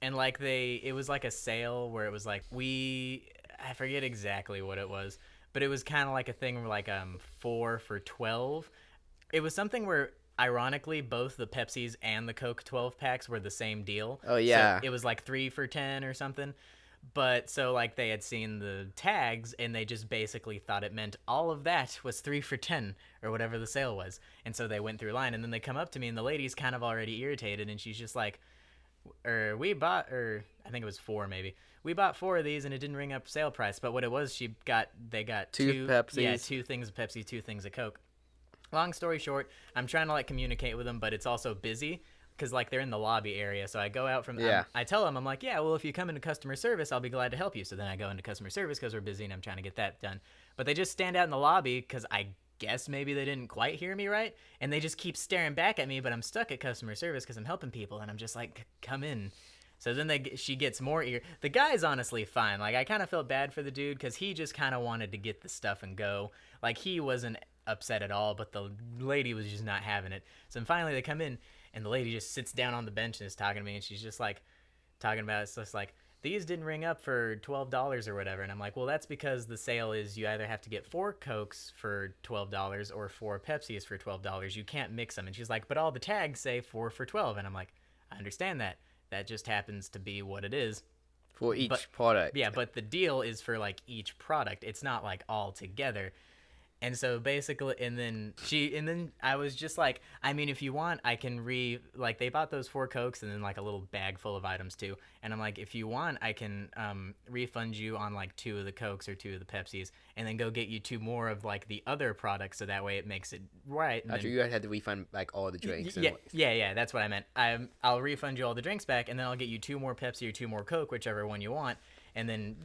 and like it was like a sale where it was like I forget exactly what it was, but it was kind of like a thing where like 4 for $12. It was something where, ironically, both the Pepsis and the Coke 12 packs were the same deal. Oh yeah. So it was like 3 for $10 or something. But so like they had seen the tags and they just basically thought it meant all of that was 3 for $10 or whatever the sale was. And so they went through line, and then they come up to me and the lady's kind of already irritated, and she's just like, I think it was 4 maybe. We bought 4 of these and it didn't ring up sale price. But what it was, they got 2 Pepsis. Yeah, 2 things of Pepsi, 2 things of Coke. Long story short, I'm trying to like communicate with them, but it's also busy because like they're in the lobby area. So I go out from I tell them, I'm like, yeah, well, if you come into customer service, I'll be glad to help you. So then I go into customer service because we're busy and I'm trying to get that done. But they just stand out in the lobby because I guess maybe they didn't quite hear me right, and they just keep staring back at me. But I'm stuck at customer service because I'm helping people, and I'm just like, come in. So then she gets more ear. The guy's honestly fine. Like, I kind of felt bad for the dude because he just kind of wanted to get the stuff and go. Like, he wasn't upset at all, but the lady was just not having it. So then finally they come in, and the lady just sits down on the bench and is talking to me, and she's just like talking about it's just like, these didn't ring up for $12 or whatever. And I'm like, well, that's because the sale is you either have to get 4 Cokes for $12 or 4 Pepsis for $12. You can't mix them. And she's like, but all the tags say 4 for $12. And I'm like, I understand that. That just happens to be what it is. For each product. Yeah, but the deal is for like each product. It's not like all together. And so basically, and then I was just like, I mean, if you want, I can like they bought those 4 Cokes and then like a little bag full of items too. And I'm like, if you want, I can refund you on like 2 of the Cokes or 2 of the Pepsis, and then go get you 2 more of like the other products, so that way it makes it right. After you had to refund like all the drinks. Yeah, that's what I meant. I'll refund you all the drinks back, and then I'll get you 2 more Pepsi or 2 more Coke, whichever one you want. And then,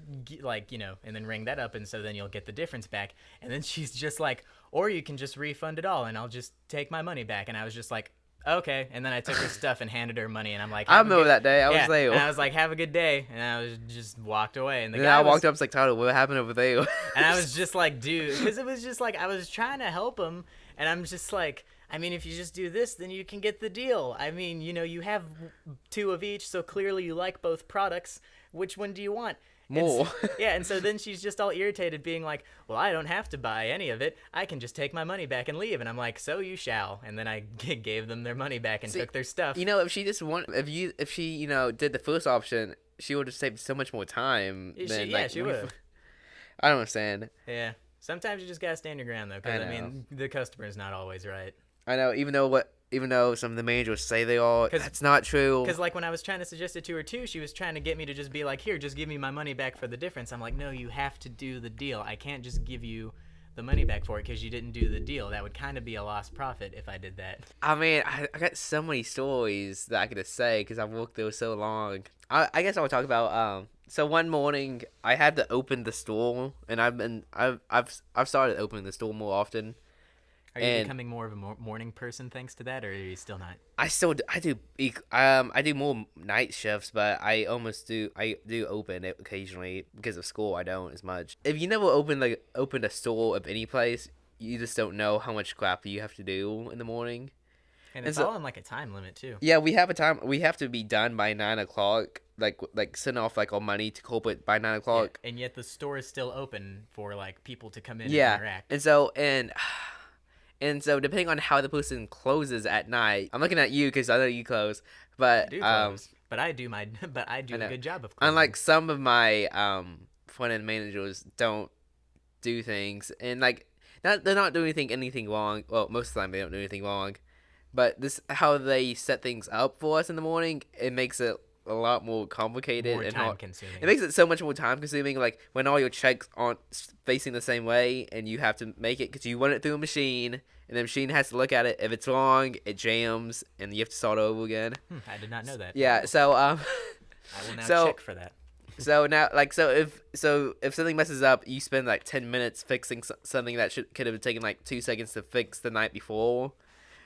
like, you know, and then ring that up, and so then you'll get the difference back. And then she's just like, or you can just refund it all, and I'll just take my money back. And I was just like, okay. And then I took her stuff and handed her money, and I'm like, I remember that day. I was like, and I was like, have a good day. And I was just walked away. And I walked up, like, Tyler, what happened over there? And I was just like, dude, because it was just like, I was trying to help him, and I'm just like, I mean, if you just do this, then you can get the deal. I mean, you know, you have 2 of each, so clearly you like both products. Which one do you want? More. And so then she's just all irritated, being like, well, I don't have to buy any of it. I can just take my money back and leave. And I'm like, so you shall. And then I gave them their money back and took their stuff. You know, if she just if she, you know, did the first option, she would have saved so much more time. She would have. I don't understand. Yeah. Sometimes you just gotta stand your ground, though, because, I mean, the customer's not always right. I know, even though some of the managers say they are, that's not true. Because, like, when I was trying to suggest it to her, too, she was trying to get me to just be like, here, just give me my money back for the difference. I'm like, no, you have to do the deal. I can't just give you the money back for it because you didn't do the deal. That would kind of be a lost profit if I did that. I mean, I got so many stories that I could say because I've worked there so long. I guess I'll talk about, so one morning I had to open the store, and I've started opening the store more often. Are you becoming more of a morning person thanks to that, or are you still not? I do more night shifts, but I do open it occasionally because of school. I don't as much. If you never open a store of any place, you just don't know how much crap you have to do in the morning. And it's all on like a time limit too. Yeah, we have a time. We have to be done by 9 o'clock. Like send off like our money to corporate by 9 o'clock. Yeah, and yet the store is still open for like people to come in and interact. And so depending on how the person closes at night, I'm looking at you because I know you close, but I do close, but I do a good job of closing. Unlike some of my front end managers don't do things, and like they're not doing anything wrong. Well, most of the time they don't do anything wrong, but this how they set things up for us in the morning, it makes it a lot more complicated more and time consuming. It makes it so much more time consuming. Like when all your checks aren't facing the same way, and you have to make it because you run it through a machine, and the machine has to look at it. If it's wrong, it jams, and you have to start over again. I did not know that. Yeah, so I will now check for that. So now, like, if something messes up, you spend like 10 minutes fixing something that could have taken like 2 seconds to fix the night before.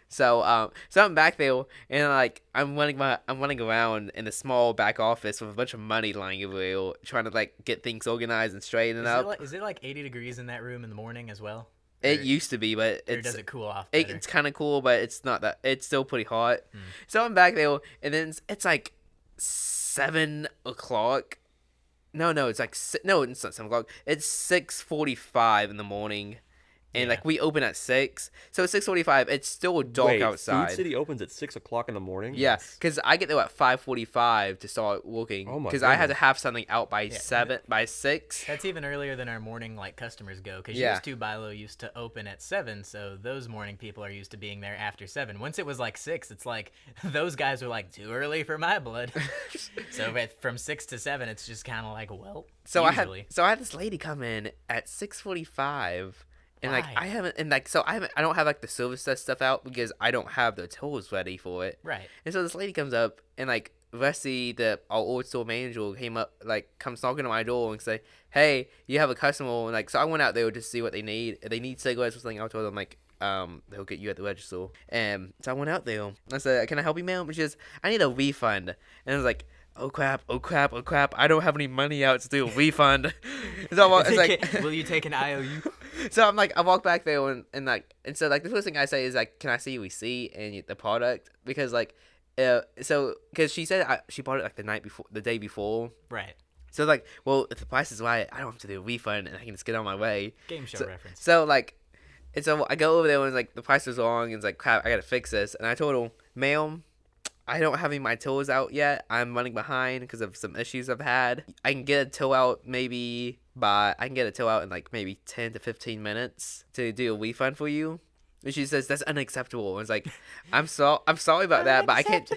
So I'm back there, and like I'm running around in a small back office with a bunch of money lying everywhere, trying to like get things organized and straightened up. Is it like 80 degrees in that room in the morning as well? It used to be, but Or does it cool off better? It's kind of cool, but it's not that. It's still pretty hot. So I'm back there, and then it's like 7 o'clock. No, it's like no, it's not 7 o'clock. It's 6:45 in the morning. And like we open at 6, so it's 6:45. It's still dark Wait, outside. Food City opens at 6 o'clock in the morning. Yeah, because I get there at 5:45 to start working. Oh my Because I had to goodness. have something out by 6. That's even earlier than our morning like customers go. Because Yeah. used to Bilo used to open at 7, so those morning people are used to being there after 7. Once it was like 6, it's like those guys were like too early for my blood. So from 6 to 7, it's just kind of like So usually. I had this lady come in at 6:45. And like Why? I don't have like the service desk stuff out because I don't have the tools ready for it. Right. And so this lady comes up and like Rusty, our old store manager, comes knocking on my door and say, "Hey, you have a customer." And like so I went out there to see what they need. If they need cigarettes or something, I told them like they'll get you at the register. And so I went out there. I said, "Can I help you, ma'am?" Which is I need a refund. And I was like, oh crap, I don't have any money out to do a refund. So I was like, will you take an IOU? so I'm like, I walk back there and so like the first thing I say is like, can I see your receipt and the product? Because like, because she said she bought it like the day before. Right. So like, well, if the price is right, I don't have to do a refund and I can just get on my way. Game show reference. So like, and so I go over there and it's like the price was wrong and it's like, crap, I gotta fix this. And I told her, ma'am, I don't have any of my tools out yet. I'm running behind because of some issues I've had. I can get a tool out in like maybe 10 to 15 minutes to do a refund for you. And she says that's unacceptable. And it's like, I'm sorry about that, but I can't.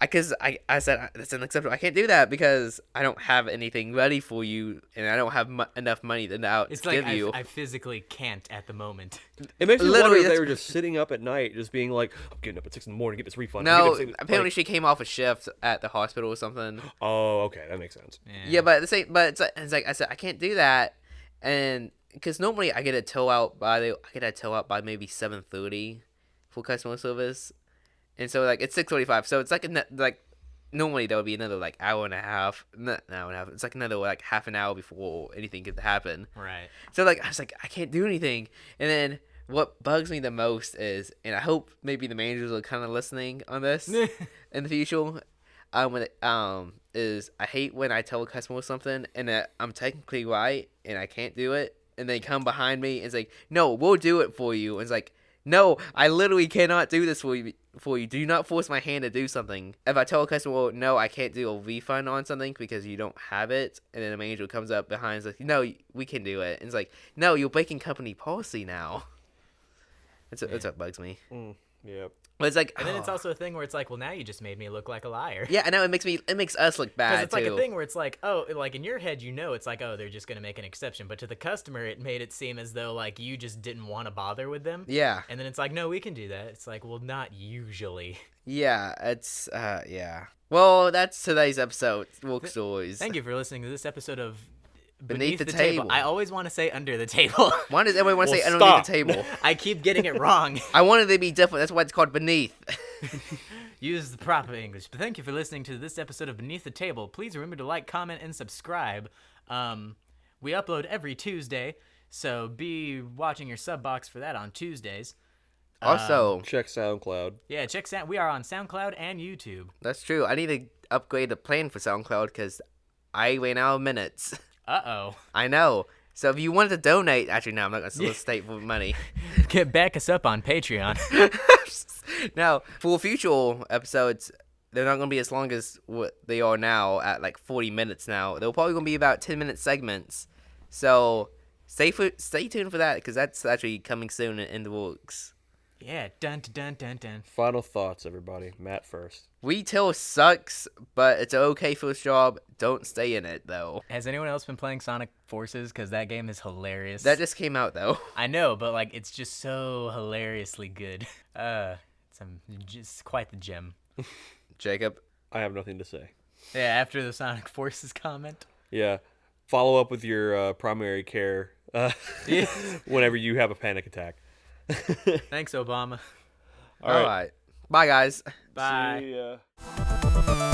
Because I said that's unacceptable. I can't do that because I don't have anything ready for you, and I don't have enough money to give you. I physically can't at the moment. It makes me Literally, wonder if they were just sitting up at night, just being like, "I'm getting up at 6 in the morning, get this refund." No, Get this-" apparently like, she came off a shift at the hospital or something. Oh, okay, that makes sense. Yeah, but it's like I said, I can't do that, and because normally I get a tow out by maybe 7:30 for customer service, and so like it's 6:45, so it's like normally there would be another like hour and a half, not an hour and a half. It's like another like half an hour before anything could happen. Right. So like I was like I can't do anything, and then what bugs me the most is, and I hope maybe the managers are kind of listening on this in the future. Is I hate when I tell a customer something and that I'm technically right and I can't do it, and they come behind me and it's like, no, we'll do it for you. And it's like, no, I literally cannot do this for you. Do not force my hand to do something. If I tell a customer, well, no, I can't do a refund on something because you don't have it, and then a manager comes up behind and is like, no, we can do it. And it's like, no, you're breaking company policy now. That's what bugs me. Yeah. But it's like, And then it's also a thing where it's like, well, now you just made me look like a liar. yeah, I know it makes us look bad Because it's like too. a thing where it's like, oh, like in your head, it's like, oh, they're just going to make an exception. But to the customer, it made it seem as though like you just didn't want to bother with them. Yeah. And then it's like, no, we can do that. It's like, well, not usually. Yeah, it's yeah. Well, that's today's episode. Work stories. Thank you for listening to this episode of Beneath the Table. I always want to say under the table. Why does everyone want to say Well, underneath stop. the table? I keep getting it wrong. I wanted it to be different. That's why it's called beneath. Use the proper English. But thank you for listening to this episode of Beneath the Table. Please remember to like, comment, and subscribe. We upload every Tuesday, so be watching your sub box for that on Tuesdays. Also, Check SoundCloud. Yeah, we are on SoundCloud and YouTube. that's true. I need to upgrade the plan for SoundCloud because I ran out of minutes. Uh-oh. I know. So if you wanted to donate, actually, no, I'm not going to solicit for money. Back us up on Patreon. Now, for future episodes, they're not going to be as long as what they are now at like 40 minutes now. They're probably going to be about 10-minute segments. So stay tuned for that because that's actually coming soon in the works. Yeah, dun dun dun dun. Final thoughts, everybody. Matt first. Retail sucks, but it's an okay first job. Don't stay in it, though. Has anyone else been playing Sonic Forces? Because that game is hilarious. That just came out, though. I know, but like it's just so hilariously good. It's just quite the gem. Jacob. I have nothing to say. Yeah, after the Sonic Forces comment. Yeah. Follow up with your primary care Yeah. whenever you have a panic attack. Thanks, Obama. All right. Bye, guys. Bye. See ya.